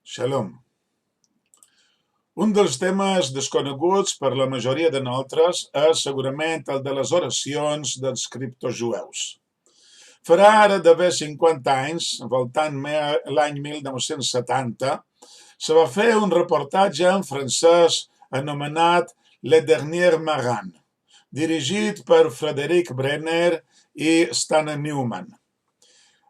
Shalom. Un dels temes desconeguts per la majoria de nosaltres és segurament el de les oracions dels criptojueus. Farà ara d'haver 50 anys, voltant l'any 1970, se va fer un reportatge en francès anomenat Le Dernier Maran, dirigit per Frederic Brenner i Stan Newman.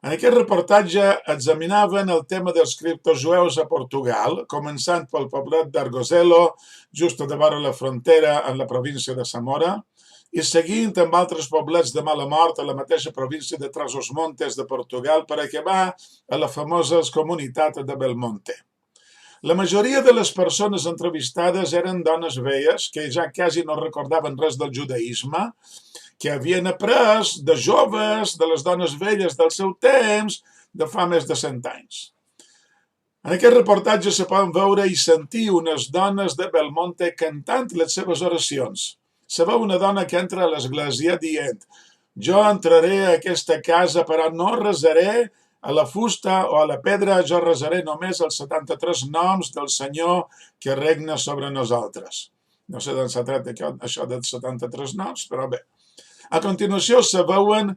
En aquest reportatge examinaven el tema dels criptojueus a Portugal, començant pel poblet d'Argozelo, just a davant la frontera en la província de Zamora, i seguint amb altres poblets de mala mort a la mateixa província de Trás-os-Montes de Portugal per acabar a la famosa comunitat de Belmonte. La majoria de les persones entrevistades eren dones velles que ja quasi no recordaven res del judaïsme, que havien après de joves, de les dones velles del seu temps, de fa més de 100 anys. En aquest reportatge se poden veure i sentir unes dones de Belmonte cantant les seves oracions. Se veu una dona que entra a l'església dient: «Jo entraré a aquesta casa, però no resaré a la fusta o a la pedra, jo resaré només els 73 noms del Senyor que regna sobre nosaltres». No sé d'on s'ha tret això dels 73 noms, però bé. A continuació se veuen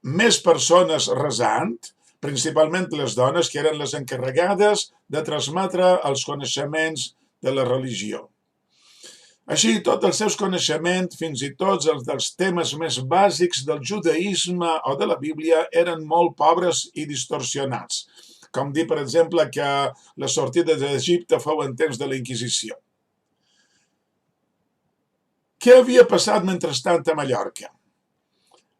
més persones resant, principalment les dones, que eren les encarregades de transmetre els coneixements de la religió. Així, tots els seus coneixements, fins i tot els dels temes més bàsics del judaïsme o de la Bíblia, eren molt pobres i distorsionats, com dir, per exemple, que la sortida d'Egipte fou en temps de la Inquisició. Què havia passat mentrestant a Mallorca?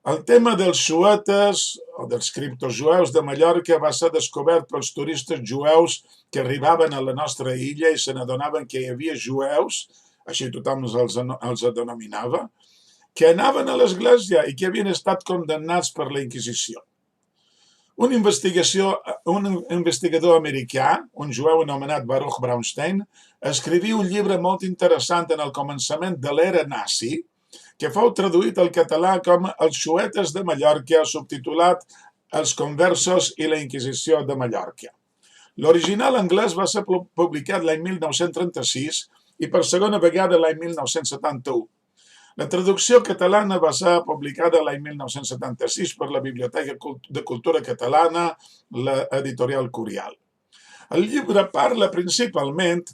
El tema dels xuetes o dels criptojueus de Mallorca va ser descobert pels turistes jueus que arribaven a la nostra illa i se n'adonaven que hi havia jueus, així tothom els denominava, que anaven a l'església i que havien estat condemnats per la Inquisició. Un investigador americà, un jueu anomenat Baruch Brownstein, escriviu un llibre molt interessant en el començament de l'era nazi, que fou traduït al català com Els xuetes de Mallorca, subtitulat Els conversos i la Inquisició de Mallorca. L'original anglès va ser publicat l'any 1936 i per segona vegada l'any 1971. La traducció catalana va ser publicada l'any 1976 per la Biblioteca de Cultura Catalana, l'editorial Curial. El llibre parla principalment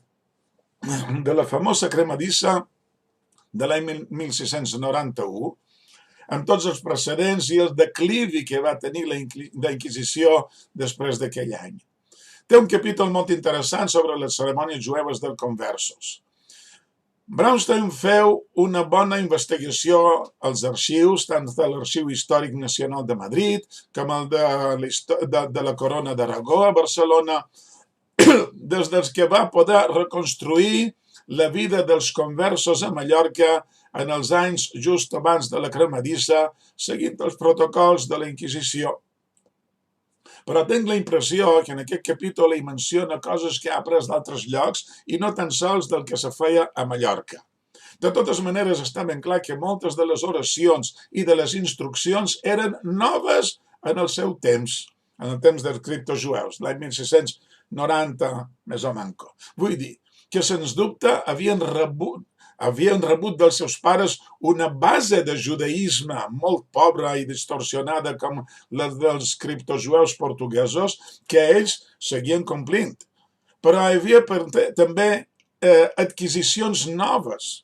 de la famosa cremadissa de l'any 1691, amb tots els precedents i el declivi que va tenir la Inquisició després d'aquell any. Té un capítol molt interessant sobre les cerimònies jueves dels conversos. Brownstein feu una bona investigació als arxius, tant de l'Arxiu Històric Nacional de Madrid com el de la Corona d'Aragó a Barcelona, des dels que va poder reconstruir la vida dels conversos a Mallorca en els anys just abans de la cremadissa, seguint els protocols de la Inquisició. Però tinc la impressió que en aquest capítol hi menciona coses que ha après d'altres llocs i no tan sols del que se feia a Mallorca. De totes maneres, està ben clar que moltes de les oracions i de les instruccions eren noves en el seu temps, en el temps dels criptojueus, l'any 1690 més o menys. Vull dir que, sens dubte, havien rebut dels seus pares una base de judaïsme molt pobra i distorsionada com la dels criptojueus portuguesos, que ells seguien complint. Però hi havia també adquisicions noves,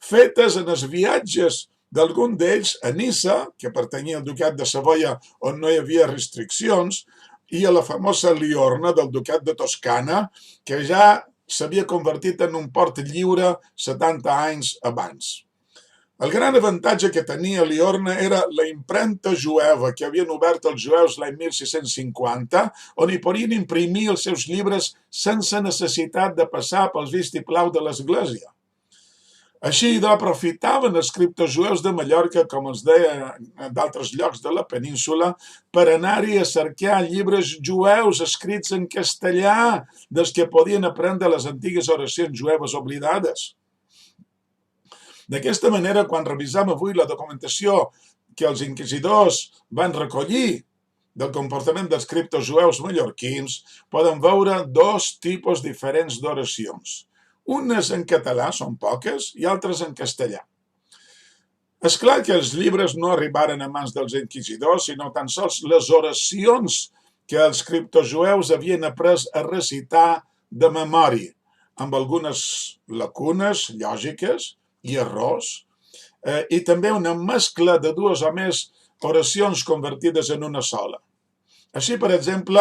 fetes en els viatges d'algun d'ells a Niça, que pertanyia al ducat de Savoia, on no hi havia restriccions, i a la famosa Liorna del ducat de Toscana, que ja s'havia convertit en un port lliure 70 anys abans. El gran avantatge que tenia Liorna era la impremta jueva que havien obert els jueus l'any 1650, on hi podien imprimir els seus llibres sense necessitat de passar pels vistiplau de l'església. Així, aprofitaven els criptojueus de Mallorca, com els deia d'altres llocs de la península, per anar-hi a cercar llibres jueus escrits en castellà, dels que podien aprendre les antigues oracions jueves oblidades. D'aquesta manera, quan revisam avui la documentació que els inquisidors van recollir del comportament dels criptojueus mallorquins, podem veure dos tipus diferents d'oracions. Unes en català, són poques, i altres en castellà. És clar que els llibres no arribaren a mans dels inquisidors, sinó tan sols les oracions que els criptojueus havien après a recitar de memòria, amb algunes lacunes lògiques i errors, i també una mescla de dues o més oracions convertides en una sola. Així, per exemple,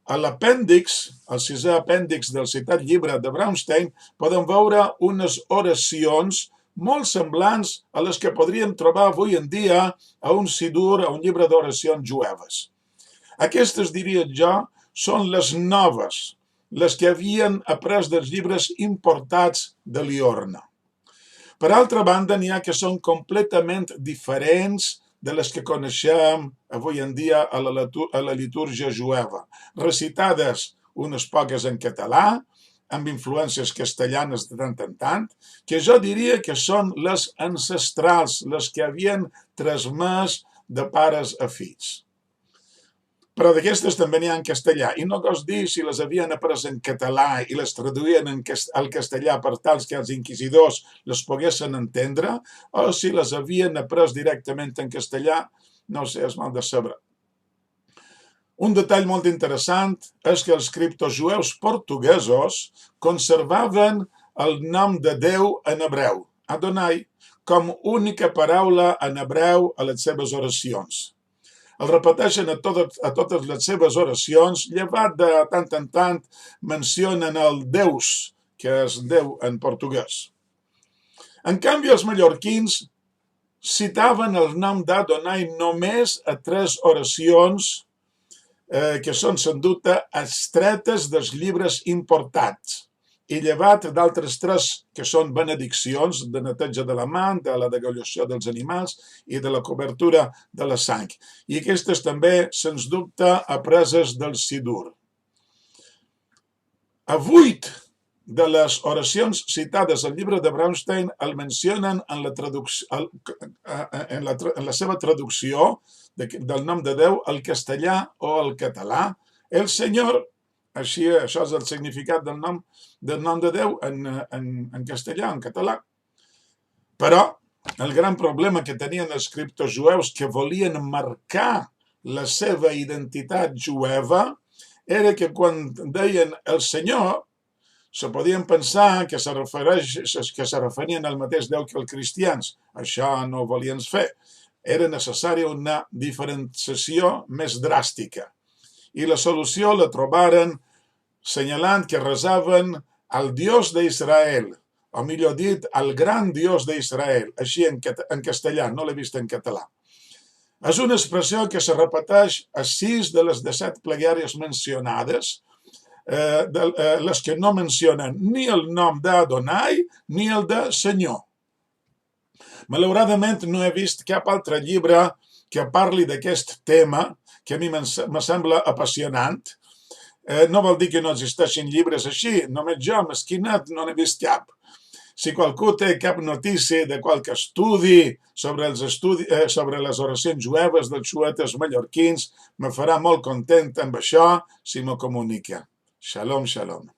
a l'apèndix, el sisè apèndix del citat llibre de Braunstein, podem veure unes oracions molt semblants a les que podríem trobar avui en dia a un sidur, a un llibre d'oracions jueves. Aquestes, diria jo, són les noves, les que havien après dels llibres importats de Liorna. Per altra banda, n'hi ha que són completament diferents de les que coneixem avui en dia a la litúrgia jueva, recitades unes poques en català, amb influències castellanes de tant en tant, que jo diria que són les ancestrals, les que havien transmès de pares a fills. Però d'aquestes també n'hi ha en castellà, i no cal dir si les havien après en català i les traduïen al castellà per tals que els inquisidors les poguessin entendre, o si les havien après directament en castellà, no sé, és mal de saber. Un detall molt interessant és que els criptojueus portuguesos conservaven el nom de Déu en hebreu, Adonai, com única paraula en hebreu a les seves oracions. El repeteixen a totes les seves oracions, llevat de tant en tant mencionen el Deus, que és Déu en portuguès. En canvi, els mallorquins citaven el nom d'Adonai només a 3 oracions que són, sens dubte, extretes dels llibres importats, i llevat d'altres 3 que són benediccions de neteja de la mà, de la degollació dels animals i de la cobertura de la sang. I aquestes també, sens dubte, apreses del Sidur. A 8 de les oracions citades al llibre de Braunstein el mencionen en la seva traducció del nom de Déu al castellà o al català. El Senyor, això és el significat del nom de Déu en castellà, en català. Però el gran problema que tenien els criptojueus que volien marcar la seva identitat jueva era que quan deien el Senyor se podien pensar que se referien al mateix Déu que els cristians. Això no ho volien fer. Era necessària una diferenciació més dràstica. I la solució la trobaren senyalant que resaven al Dios d'Israel, o millor dit, al gran Dios d'Israel, així en castellà, no l'he vist en català. És una expressió que se repeteix a 6 de les 17 plegàries mencionades, les que no mencionen ni el nom d'Adonai ni el de Senyor. Malauradament no he vist cap altre llibre que parli d'aquest tema, que a mi me sembla apassionant. No vol dir que no existeixin llibres així, només jo, mesquinat, no n'he vist cap. Si qualcú té cap notícia de qualque estudi sobre les oracions jueves dels xuetes mallorquins, me farà molt content amb això si m'ho comunica. Shalom, shalom.